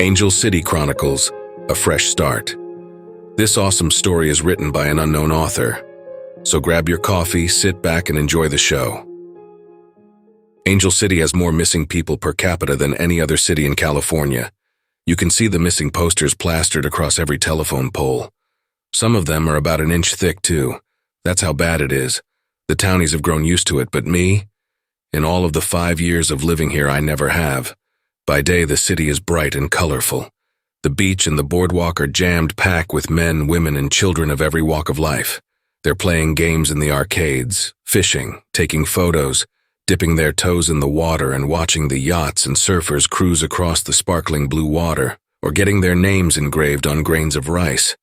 City Chronicles, A Fresh Start. This awesome story is written by an unknown author, so grab your coffee, sit back, and enjoy the show. Angel City has more missing people per capita than any other city in California. You can see the missing posters plastered across every telephone pole. Some of them are about an inch thick, too. That's how bad it is. The townies have grown used to it, but me? In all of the 5 years of living here, I never have. By day, the city is bright and colorful. The beach and the boardwalk are jammed packed with men, women, and children of every walk of life. They're playing games in the arcades, fishing, taking photos, dipping their toes in the water and watching the yachts and surfers cruise across the sparkling blue water, or getting their names engraved on grains of rice.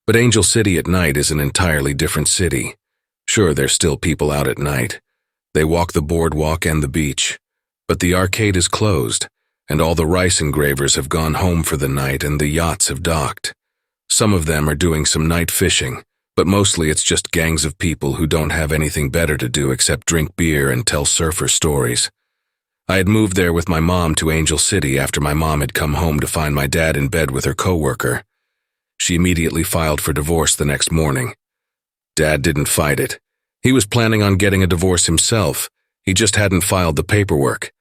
But Angel City at night is an entirely different city. Sure, there's still people out at night. They walk the boardwalk and the beach. But the arcade is closed, and all the rice engravers have gone home for the night and the yachts have docked. Some of them are doing some night fishing, but mostly it's just gangs of people who don't have anything better to do except drink beer and tell surfer stories. I had moved there with my mom to Angel City after my mom had come home to find my dad in bed with her coworker. She immediately filed for divorce the next morning. Dad didn't fight it. He was planning on getting a divorce himself. He just hadn't filed the paperwork.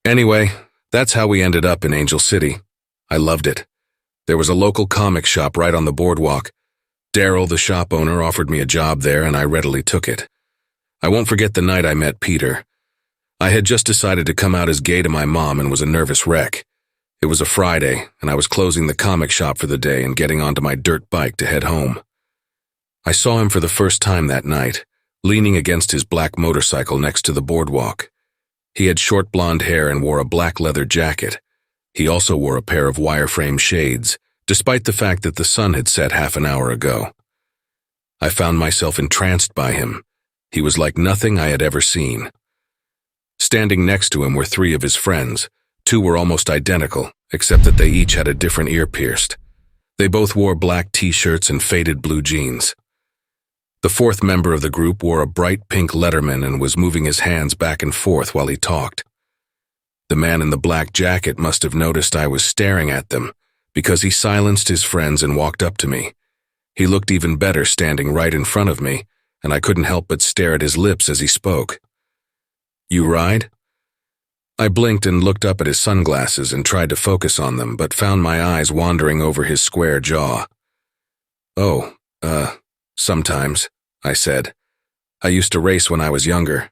Anyway, that's how we ended up in Angel City. I loved it. There was a local comic shop right on the boardwalk. Daryl, the shop owner, offered me a job there, and I readily took it. I won't forget the night I met Peter. I had just decided to come out as gay to my mom and was a nervous wreck. It was a Friday, and I was closing the comic shop for the day and getting onto my dirt bike to head home. I saw him for the first time that night, leaning against his black motorcycle next to the boardwalk. He had short blonde hair and wore a black leather jacket. He also wore a pair of wireframe shades, despite the fact that the sun had set half an hour ago. I found myself entranced by him. He was like nothing I had ever seen. Standing next to him were 3 of his friends. 2 were almost identical, except that they each had a different ear pierced. They both wore black t-shirts and faded blue jeans. The 4th member of the group wore a bright pink Letterman and was moving his hands back and forth while he talked. The man in the black jacket must have noticed I was staring at them, because he silenced his friends and walked up to me. He looked even better standing right in front of me, and I couldn't help but stare at his lips as he spoke. "You ride?" I blinked and looked up at his sunglasses and tried to focus on them, but found my eyes wandering over his square jaw. "Oh, sometimes," I said. "I used to race when I was younger."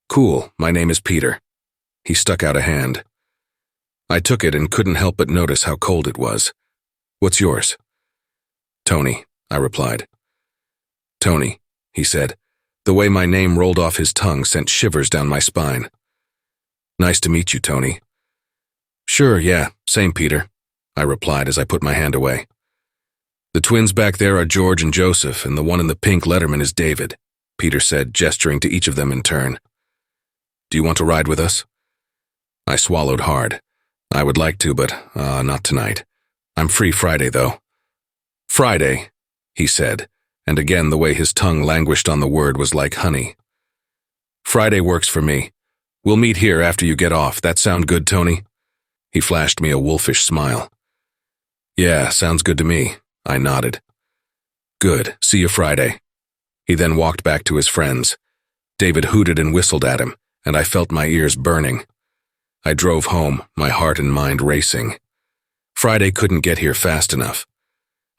"Cool, my name is Peter." He stuck out a hand. I took it and couldn't help but notice how cold it was. "What's yours?" "Tony," I replied. "Tony," he said. The way my name rolled off his tongue sent shivers down my spine. "Nice to meet you, Tony." "Sure, yeah, same, Peter," I replied as I put my hand away. "The twins back there are George and Joseph, and the one in the pink Letterman is David," Peter said, gesturing to each of them in turn. "Do you want to ride with us?" I swallowed hard. I would like to, but not tonight. I'm free Friday, though. "Friday," he said, and again the way his tongue languished on the word was like honey. "Friday works for me. We'll meet here after you get off. That sound good, Tony?" He flashed me a wolfish smile. "Yeah, sounds good to me," I nodded. "Good, see you Friday." He then walked back to his friends. David hooted and whistled at him, and I felt my ears burning. I drove home, my heart and mind racing. Friday couldn't get here fast enough.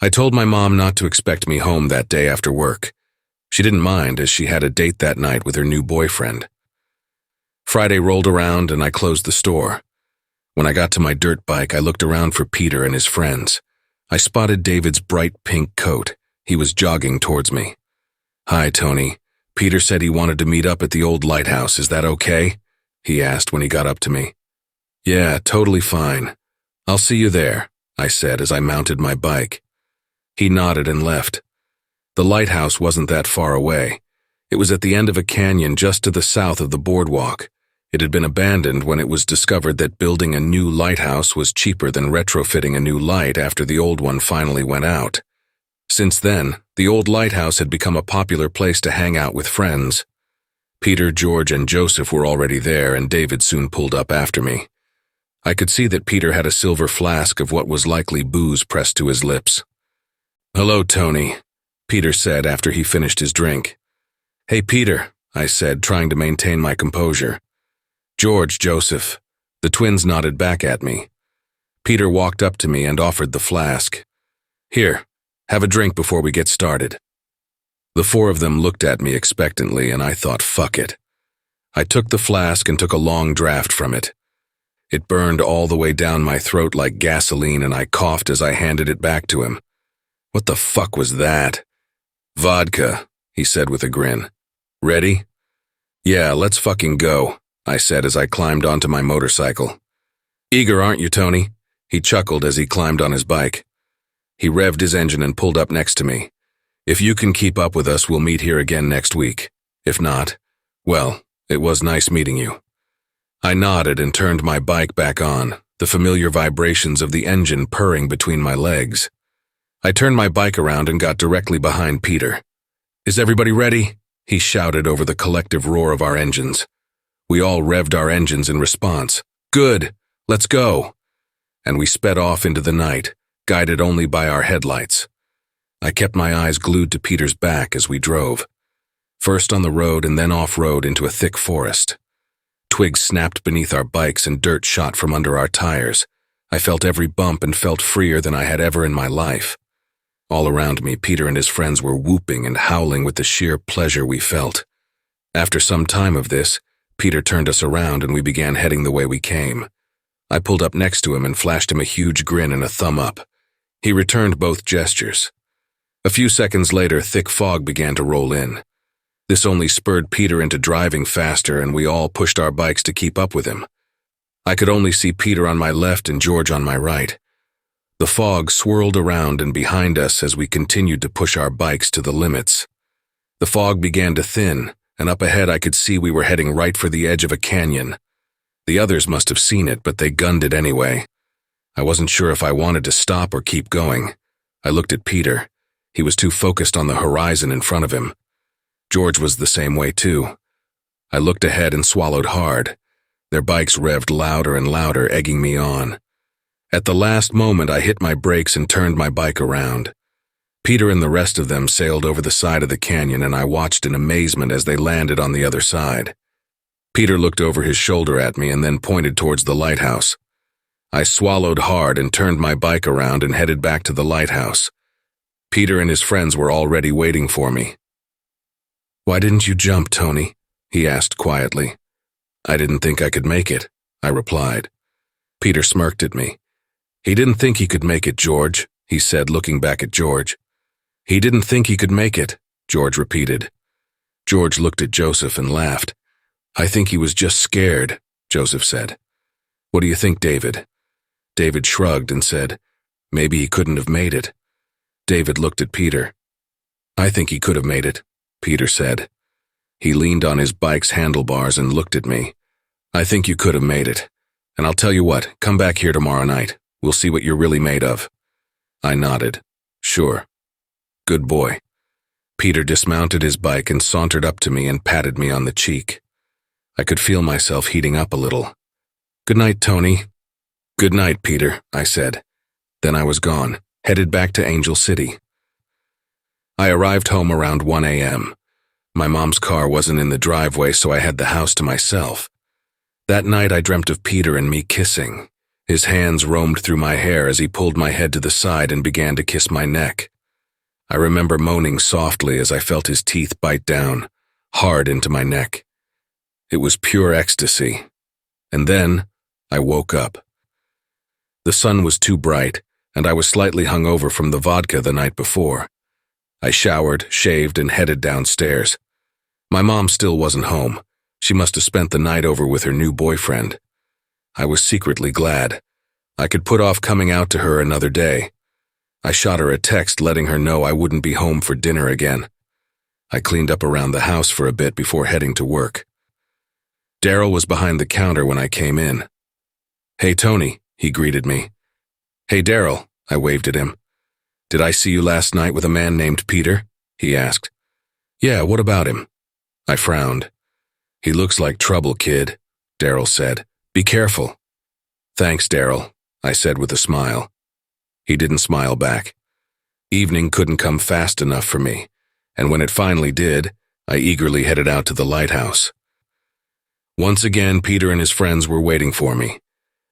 I told my mom not to expect me home that day after work. She didn't mind, as she had a date that night with her new boyfriend. Friday rolled around and I closed the store. When I got to my dirt bike, I looked around for Peter and his friends. I spotted David's bright pink coat. He was jogging towards me. "Hi, Tony. Peter said he wanted to meet up at the old lighthouse. Is that okay?" he asked when he got up to me. "Yeah, totally fine. I'll see you there," I said as I mounted my bike. He nodded and left. The lighthouse wasn't that far away. It was at the end of a canyon just to the south of the boardwalk. It had been abandoned when it was discovered that building a new lighthouse was cheaper than retrofitting a new light after the old one finally went out. Since then, the old lighthouse had become a popular place to hang out with friends. Peter, George, and Joseph were already there, and David soon pulled up after me. I could see that Peter had a silver flask of what was likely booze pressed to his lips. "Hello, Tony," Peter said after he finished his drink. "Hey, Peter," I said, trying to maintain my composure. "George, Joseph." The twins nodded back at me. Peter walked up to me and offered the flask. "Here, have a drink before we get started." The four of them looked at me expectantly, and I thought, fuck it. I took the flask and took a long draught from it. It burned all the way down my throat like gasoline, and I coughed as I handed it back to him. "What the fuck was that?" "Vodka," he said with a grin. "Ready?" "Yeah, let's fucking go," I said as I climbed onto my motorcycle. "Eager, aren't you, Tony?" He chuckled as he climbed on his bike. He revved his engine and pulled up next to me. "If you can keep up with us, we'll meet here again next week. If not, well, it was nice meeting you." I nodded and turned my bike back on, the familiar vibrations of the engine purring between my legs. I turned my bike around and got directly behind Peter. "Is everybody ready?" he shouted over the collective roar of our engines. We all revved our engines in response. "Good, let's go." And we sped off into the night, guided only by our headlights. I kept my eyes glued to Peter's back as we drove. First on the road and then off-road into a thick forest. Twigs snapped beneath our bikes and dirt shot from under our tires. I felt every bump and felt freer than I had ever in my life. All around me, Peter and his friends were whooping and howling with the sheer pleasure we felt. After some time of this, Peter turned us around and we began heading the way we came. I pulled up next to him and flashed him a huge grin and a thumb up. He returned both gestures. A few seconds later, thick fog began to roll in. This only spurred Peter into driving faster, and we all pushed our bikes to keep up with him. I could only see Peter on my left and George on my right. The fog swirled around and behind us as we continued to push our bikes to the limits. The fog began to thin, and up ahead I could see we were heading right for the edge of a canyon. The others must have seen it, but they gunned it anyway. I wasn't sure if I wanted to stop or keep going. I looked at Peter. He was too focused on the horizon in front of him. George was the same way too. I looked ahead and swallowed hard. Their bikes revved louder and louder, egging me on. At the last moment, I hit my brakes and turned my bike around. Peter and the rest of them sailed over the side of the canyon, and I watched in amazement as they landed on the other side. Peter looked over his shoulder at me and then pointed towards the lighthouse. I swallowed hard and turned my bike around and headed back to the lighthouse. Peter and his friends were already waiting for me. "Why didn't you jump, Tony?" he asked quietly. "I didn't think I could make it," I replied. Peter smirked at me. "He didn't think he could make it, George," he said, looking back at George. "He didn't think he could make it," George repeated. George looked at Joseph and laughed. "I think he was just scared," Joseph said. "What do you think, David?" David shrugged and said, "Maybe he couldn't have made it." David looked at Peter. "I think he could have made it," Peter said. He leaned on his bike's handlebars and looked at me. "I think you could have made it. And I'll tell you what, come back here tomorrow night. We'll see what you're really made of." I nodded. "Sure." "Good boy." Peter dismounted his bike and sauntered up to me and patted me on the cheek. I could feel myself heating up a little. "Good night, Tony." "Good night, Peter," I said. Then I was gone, headed back to Angel City. I arrived home around 1 a.m. My mom's car wasn't in the driveway, so I had the house to myself. That night I dreamt of Peter and me kissing. His hands roamed through my hair as he pulled my head to the side and began to kiss my neck. I remember moaning softly as I felt his teeth bite down, hard into my neck. It was pure ecstasy. And then I woke up. The sun was too bright, and I was slightly hungover from the vodka the night before. I showered, shaved, and headed downstairs. My mom still wasn't home. She must have spent the night over with her new boyfriend. I was secretly glad. I could put off coming out to her another day. I shot her a text letting her know I wouldn't be home for dinner again. I cleaned up around the house for a bit before heading to work. Daryl was behind the counter when I came in. "Hey, Tony," he greeted me. "Hey, Daryl," I waved at him. "Did I see you last night with a man named Peter?" he asked. "Yeah, what about him?" I frowned. "He looks like trouble, kid," Daryl said. "Be careful." "Thanks, Daryl," I said with a smile. He didn't smile back. Evening couldn't come fast enough for me, and when it finally did, I eagerly headed out to the lighthouse. Once again, Peter and his friends were waiting for me.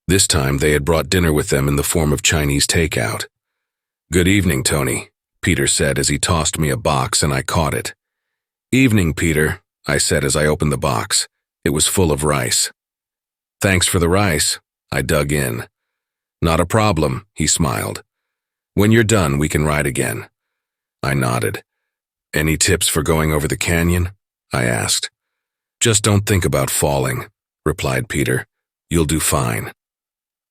This time, they had brought dinner with them in the form of Chinese takeout. "Good evening, Tony," Peter said as he tossed me a box and I caught it. "Evening, Peter," I said as I opened the box. It was full of rice. "Thanks for the rice," I dug in. "Not a problem," he smiled. "When you're done, we can ride again." I nodded. "Any tips for going over the canyon?" I asked. "Just don't think about falling," replied Peter. "You'll do fine."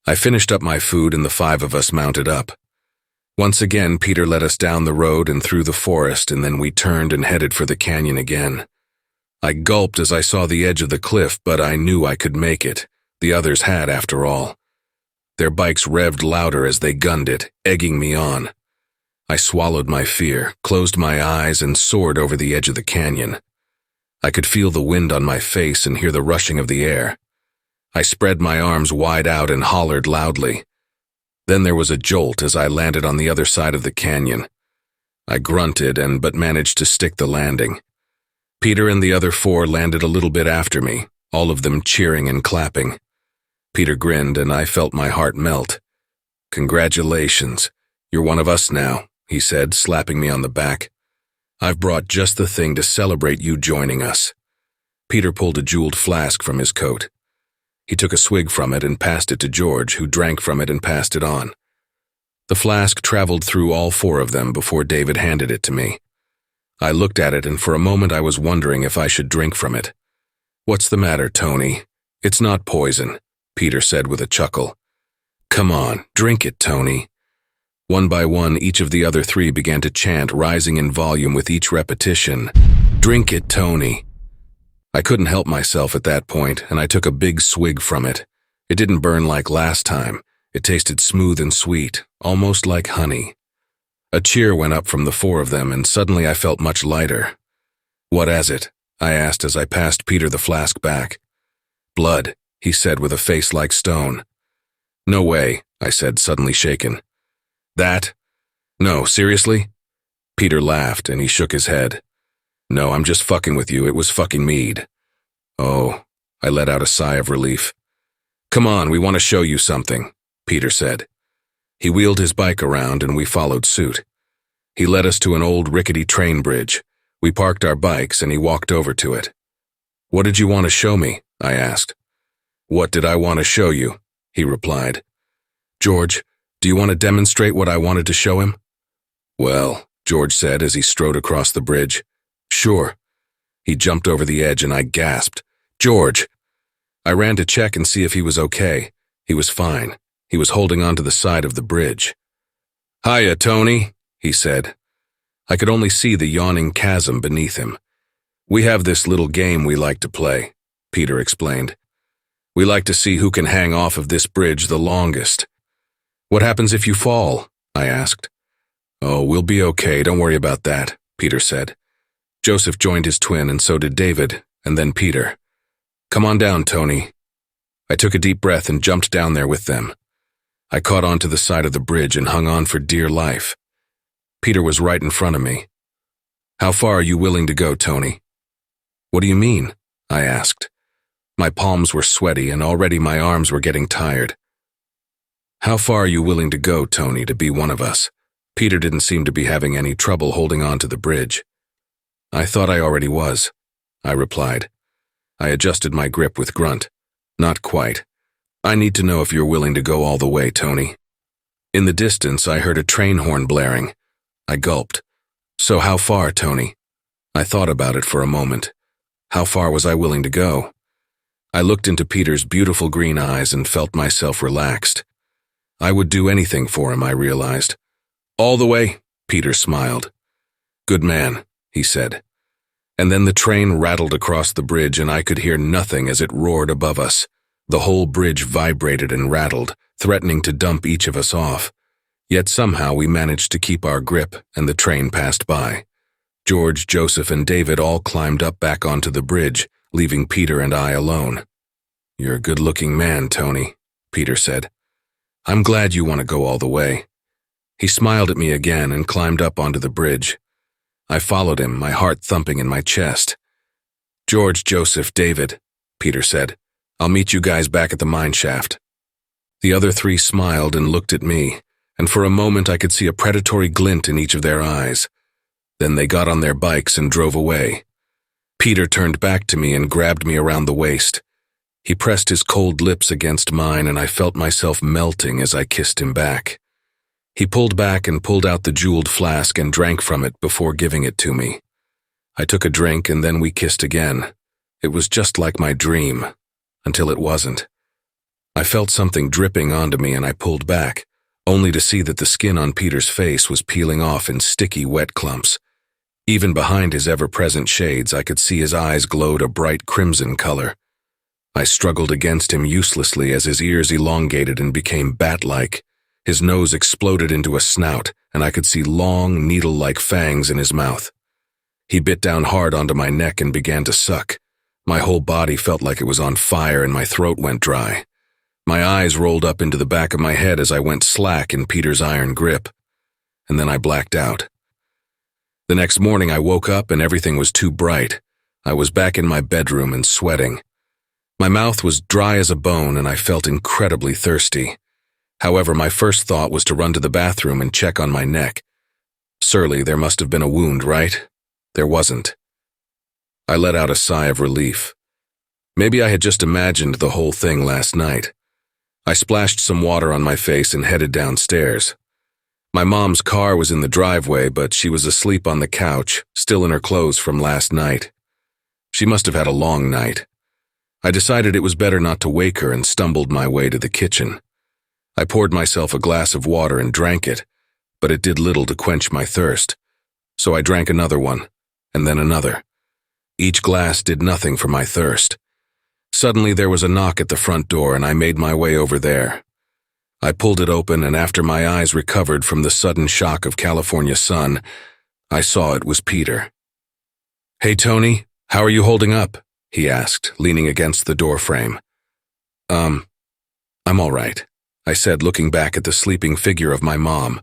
I finished up my food and the 5 of us mounted up. Once again, Peter led us down the road and through the forest, and then we turned and headed for the canyon again. I gulped as I saw the edge of the cliff, but I knew I could make it. The others had, after all. Their bikes revved louder as they gunned it, egging me on. I swallowed my fear, closed my eyes, and soared over the edge of the canyon. I could feel the wind on my face and hear the rushing of the air. I spread my arms wide out and hollered loudly. Then there was a jolt as I landed on the other side of the canyon. I grunted but managed to stick the landing. Peter and the other 4 landed a little bit after me, all of them cheering and clapping. Peter grinned and I felt my heart melt. "Congratulations. You're one of us now," he said, slapping me on the back. "I've brought just the thing to celebrate you joining us." Peter pulled a jeweled flask from his coat. He took a swig from it and passed it to George, who drank from it and passed it on. The flask traveled through all 4 of them before David handed it to me. I looked at it and for a moment I was wondering if I should drink from it. "What's the matter, Tony? It's not poison," Peter said with a chuckle. "Come on, drink it, Tony." One by one, each of the other 3 began to chant, rising in volume with each repetition. "Drink it, Tony." I couldn't help myself at that point, and I took a big swig from it. It didn't burn like last time. It tasted smooth and sweet, almost like honey. A cheer went up from the 4 of them, and suddenly I felt much lighter. "What is it?" I asked as I passed Peter the flask back. "Blood," he said with a face like stone. "No way," I said, suddenly shaken. "That? No, seriously?" Peter laughed, and he shook his head. "No, I'm just fucking with you. It was fucking mead." "Oh," I let out a sigh of relief. "Come on, we want to show you something," Peter said. He wheeled his bike around and we followed suit. He led us to an old rickety train bridge. We parked our bikes and he walked over to it. "What did you want to show me?" I asked. "What did I want to show you?" he replied. "George, do you want to demonstrate what I wanted to show him?" "Well," George said as he strode across the bridge. "Sure." He jumped over the edge and I gasped, "George!" I ran to check and see if he was okay. He was fine. He was holding onto the side of the bridge. "Hiya, Tony," he said. I could only see the yawning chasm beneath him. "We have this little game we like to play," Peter explained. "We like to see who can hang off of this bridge the longest." "What happens if you fall?" I asked. "Oh, we'll be okay, don't worry about that," Peter said. Joseph joined his twin and so did David, and then Peter. "Come on down, Tony." I took a deep breath and jumped down there with them. I caught onto the side of the bridge and hung on for dear life. Peter was right in front of me. "How far are you willing to go, Tony?" "What do you mean?" I asked. My palms were sweaty and already my arms were getting tired. "How far are you willing to go, Tony, to be one of us?" Peter didn't seem to be having any trouble holding on to the bridge. "I thought I already was," I replied. I adjusted my grip with grunt. "Not quite. I need to know if you're willing to go all the way, Tony." In the distance, I heard a train horn blaring. I gulped. "So how far, Tony?" I thought about it for a moment. How far was I willing to go? I looked into Peter's beautiful green eyes and felt myself relaxed. I would do anything for him, I realized. "All the way," Peter smiled. "Good man," he said. And then the train rattled across the bridge and I could hear nothing as it roared above us. The whole bridge vibrated and rattled, threatening to dump each of us off. Yet somehow we managed to keep our grip and the train passed by. George, Joseph, and David all climbed up back onto the bridge, leaving Peter and I alone. "You're a good-looking man, Tony," Peter said. I'm glad you want to go all the way. He smiled at me again and climbed up onto the bridge. I followed him, my heart thumping in my chest. George, Joseph, David, Peter said. I'll meet you guys back at the mine shaft. The other three smiled and looked at me, and for a moment I could see a predatory glint in each of their eyes. Then they got on their bikes and drove away. Peter turned back to me and grabbed me around the waist. He pressed his cold lips against mine, and I felt myself melting as I kissed him back. He pulled back and pulled out the jeweled flask and drank from it before giving it to me. I took a drink and then we kissed again. It was just like my dream, until it wasn't. I felt something dripping onto me and I pulled back, only to see that the skin on Peter's face was peeling off in sticky, wet clumps. Even behind his ever-present shades, I could see his eyes glowed a bright crimson color. I struggled against him uselessly as his ears elongated and became bat-like. His nose exploded into a snout, and I could see long, needle-like fangs in his mouth. He bit down hard onto my neck and began to suck. My whole body felt like it was on fire and my throat went dry. My eyes rolled up into the back of my head as I went slack in Peter's iron grip. And then I blacked out. The next morning I woke up and everything was too bright. I was back in my bedroom and sweating. My mouth was dry as a bone and I felt incredibly thirsty. However, my first thought was to run to the bathroom and check on my neck. Surely there must have been a wound, right? There wasn't. I let out a sigh of relief. Maybe I had just imagined the whole thing last night. I splashed some water on my face and headed downstairs. My mom's car was in the driveway, but she was asleep on the couch, still in her clothes from last night. She must have had a long night. I decided it was better not to wake her and stumbled my way to the kitchen. I poured myself a glass of water and drank it, but it did little to quench my thirst. So I drank another one, and then another. Each glass did nothing for my thirst. Suddenly there was a knock at the front door and I made my way over there. I pulled it open and after my eyes recovered from the sudden shock of California sun, I saw it was Peter. "Hey Tony, how are you holding up?" he asked, leaning against the doorframe. I'm all right," I said, looking back at the sleeping figure of my mom.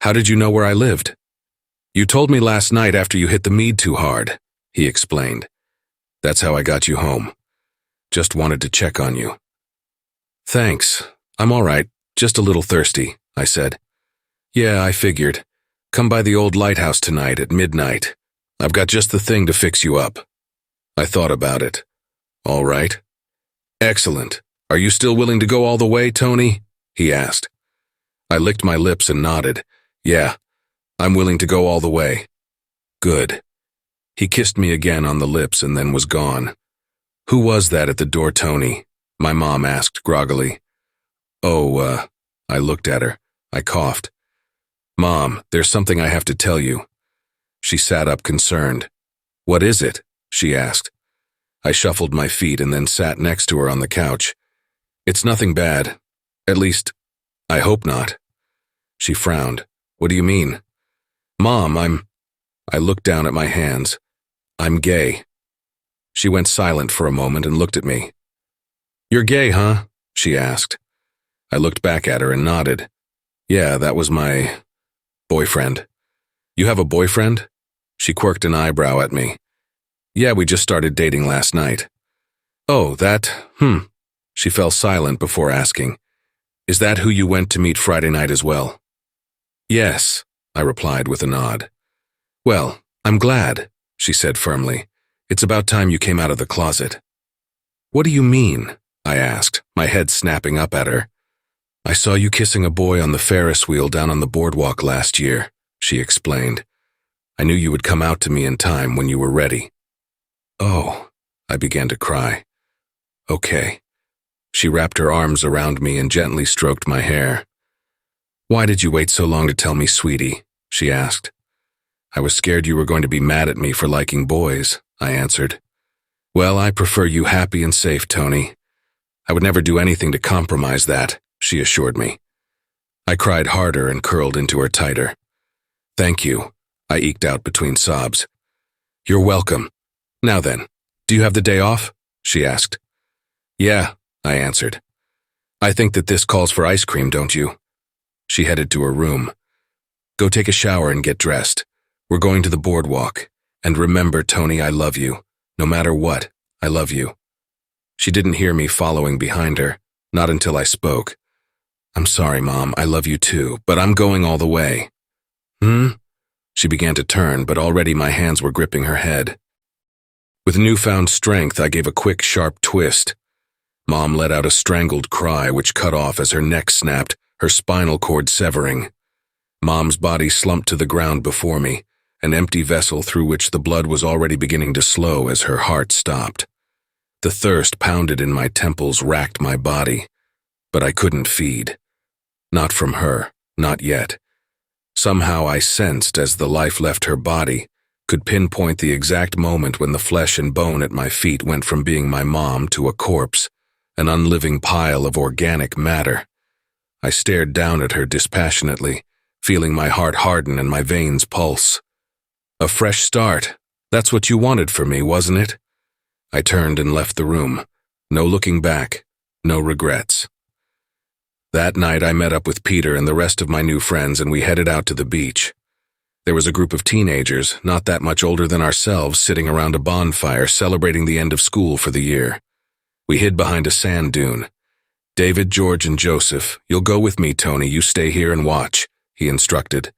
"How did you know where I lived?" "You told me last night after you hit the mead too hard," he explained. "That's how I got you home. Just wanted to check on you." "Thanks. I'm all right, just a little thirsty," I said. "Yeah, I figured. Come by the old lighthouse tonight at midnight. I've got just the thing to fix you up." I thought about it. "All right." "Excellent. Are you still willing to go all the way, Tony?" he asked. I licked my lips and nodded. "Yeah, I'm willing to go all the way." "Good." He kissed me again on the lips and then was gone. "Who was that at the door, Tony?" my mom asked groggily. I looked at her. I coughed. "Mom, there's something I have to tell you." She sat up concerned. "What is it?" she asked. I shuffled my feet and then sat next to her on the couch. "It's nothing bad. At least, I hope not." She frowned. "What do you mean?" "Mom, I looked down at my hands. "I'm gay." She went silent for a moment and looked at me. "You're gay, huh?" she asked. I looked back at her and nodded. "Yeah, that was my boyfriend." "You have a boyfriend?" She quirked an eyebrow at me. "Yeah, we just started dating last night." "Oh, that, She fell silent before asking, "Is that who you went to meet Friday night as well?" "Yes," I replied with a nod. "Well, I'm glad," she said firmly. "It's about time you came out of the closet." "What do you mean?" I asked, my head snapping up at her. "I saw you kissing a boy on the Ferris wheel down on the boardwalk last year," she explained. "I knew you would come out to me in time when you were ready." "Oh," I began to cry. "Okay." She wrapped her arms around me and gently stroked my hair. "Why did you wait so long to tell me, sweetie?" she asked. "I was scared you were going to be mad at me for liking boys," I answered. "Well, I prefer you happy and safe, Tony. I would never do anything to compromise that," she assured me. I cried harder and curled into her tighter. "Thank you," I eked out between sobs. "You're welcome. Now then, do you have the day off?" she asked. "Yeah," I answered. I think that this calls for ice cream, don't you? She headed to her room. Go take a shower and get dressed. We're going to the boardwalk. And remember, Tony, I love you. No matter what, I love you. She didn't hear me following behind her, not until I spoke. I'm sorry, Mom, I love you too, but I'm going all the way. She began to turn, but already my hands were gripping her head. With newfound strength, I gave a quick, sharp twist. Mom let out a strangled cry which cut off as her neck snapped, her spinal cord severing. Mom's body slumped to the ground before me, an empty vessel through which the blood was already beginning to slow as her heart stopped. The thirst pounded in my temples, racked my body, but I couldn't feed. Not from her, not yet. Somehow I sensed, as the life left her body, could pinpoint the exact moment when the flesh and bone at my feet went from being my mom to a corpse, an unliving pile of organic matter. I stared down at her dispassionately, feeling my heart harden and my veins pulse. A fresh start. That's what you wanted for me, wasn't it? I turned and left the room. No looking back, no regrets. That night I met up with Peter and the rest of my new friends and we headed out to the beach. There was a group of teenagers, not that much older than ourselves, sitting around a bonfire celebrating the end of school for the year. We hid behind a sand dune. David, George, and Joseph, you'll go with me, Tony. You stay here and watch, he instructed.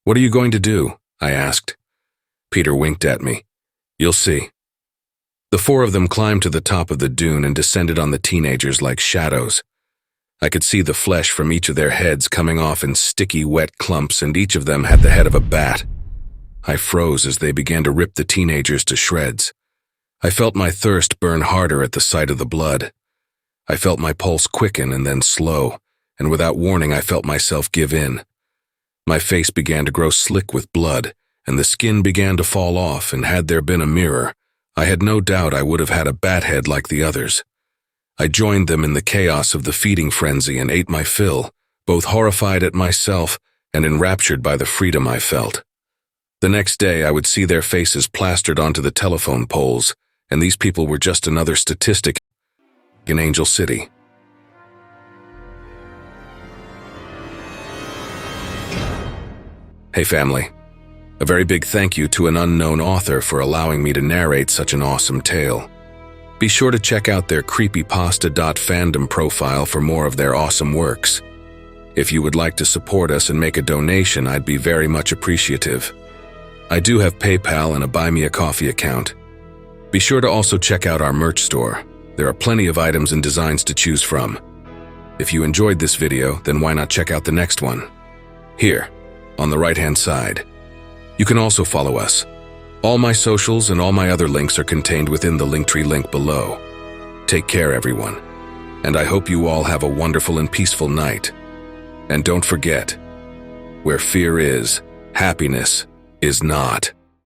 What are you going to do? I asked. Peter winked at me. You'll see. The four of them climbed to the top of the dune and descended on the teenagers like shadows. I could see the flesh from each of their heads coming off in sticky, wet clumps, and each of them had the head of a bat. I froze as they began to rip the teenagers to shreds. I felt my thirst burn harder at the sight of the blood. I felt my pulse quicken and then slow, and without warning I felt myself give in. My face began to grow slick with blood, and the skin began to fall off, and had there been a mirror, I had no doubt I would have had a bat head like the others. I joined them in the chaos of the feeding frenzy and ate my fill, both horrified at myself and enraptured by the freedom I felt. The next day I would see their faces plastered onto the telephone poles, and these people were just another statistic in Angel City. Hey family, a very big thank you to an unknown author for allowing me to narrate such an awesome tale. Be sure to check out their Creepypasta.fandom profile for more of their awesome works. If you would like to support us and make a donation, I'd be very much appreciative. I do have PayPal and a Buy Me a Coffee account. Be sure to also check out our merch store. There are plenty of items and designs to choose from. If you enjoyed this video, then why not check out the next one? Here, on the right-hand side. You can also follow us. All my socials and all my other links are contained within the Linktree link below. Take care, everyone, and I hope you all have a wonderful and peaceful night. And don't forget, where fear is, happiness is not.